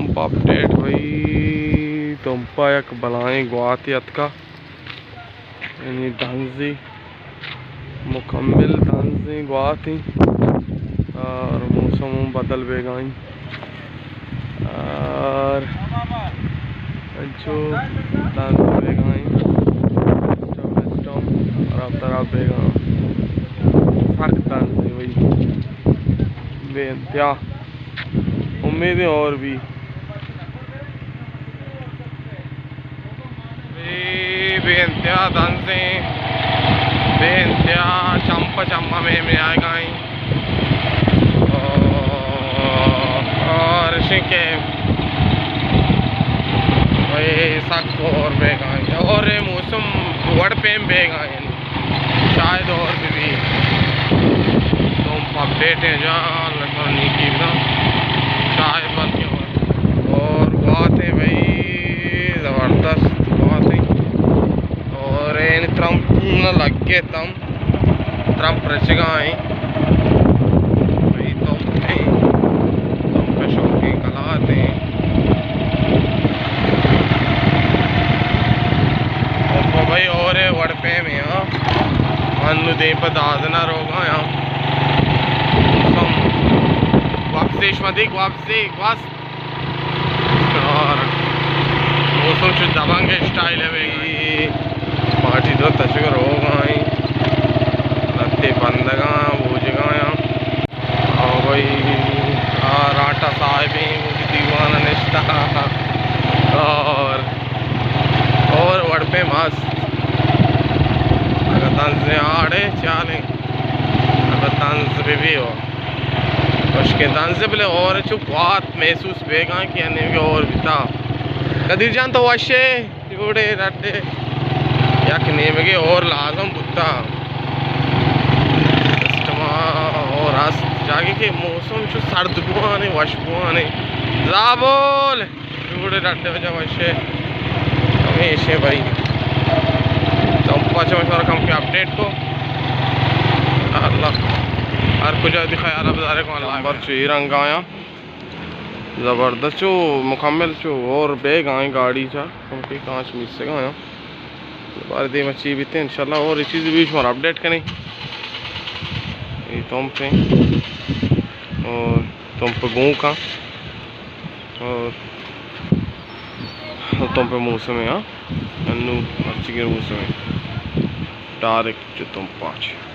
तुम अपडेट भाई तुम पायक बलाएं गुआतियत का यानी धांजी मुकम्मिल धांजी गुआती और मौसम बदल बेगाई और जो धांजी बेगाई और अब तरफ बेगा सख्त धांजी भाई बेइंतहा उम्मीदें और भी बेइंतहा धांजी बेइंतहा चंपा में आएगा और शिके भाई सख्त और बेगा और मौसम वड़ पे बेगा शायद और भी तुम अपडेट है जहाँ नीकी ना शायद बन के और बहुत है भाई ज़बरदस्त बहुत है और इन ट्रम्प न लग के ट्रम्प रचगा है भाई तुम पे शौकी कलाते हैं तो भाई और वड़पे में यहाँ अनु दे पर दादना रोगा यहाँ वापसी मदिक वापसी वास और मौसम जो दबंग स्टाइल है भाई पार्टी तो तशकर होगा ही नत्ते बंदगा बूझगा यहाँ और भाई राटा साहिब ही वो दीवाना निश्ता और वड़पे मस्त अगर तंज आड़े चाले अगर तंज भी हो उसके तंज बले और चुप बात महसूस बेगा कि अन्य और बिता कदीर जान तो वाशे जोड़े रटे या कि नेमगे और लाजम बुता सिस्टमा और आस जागे के मौसम जो सर्द बुआने वश बुआने जाबोल जोड़े रटे वजह वाशे हमेशा भाई तो पाँच कम के अपडेट को अल्लाह हर कुछ दिखाया बाजारे को नंबर चाहिए रंग आया ज़बरदस्त चो मुकम्मल चो और बैग आए गाड़ी चा क्योंकि कांच मिस से आया बार दे मच्छी भी थे इंशाल्लाह और इस चीज़ बीच में अपडेट करें ये तुम पे और तुम पे गूँ का और तुम पे मौसम है हाँ अन्नू मच्छी के मौसम है डायरेक्ट जो तुम पाँच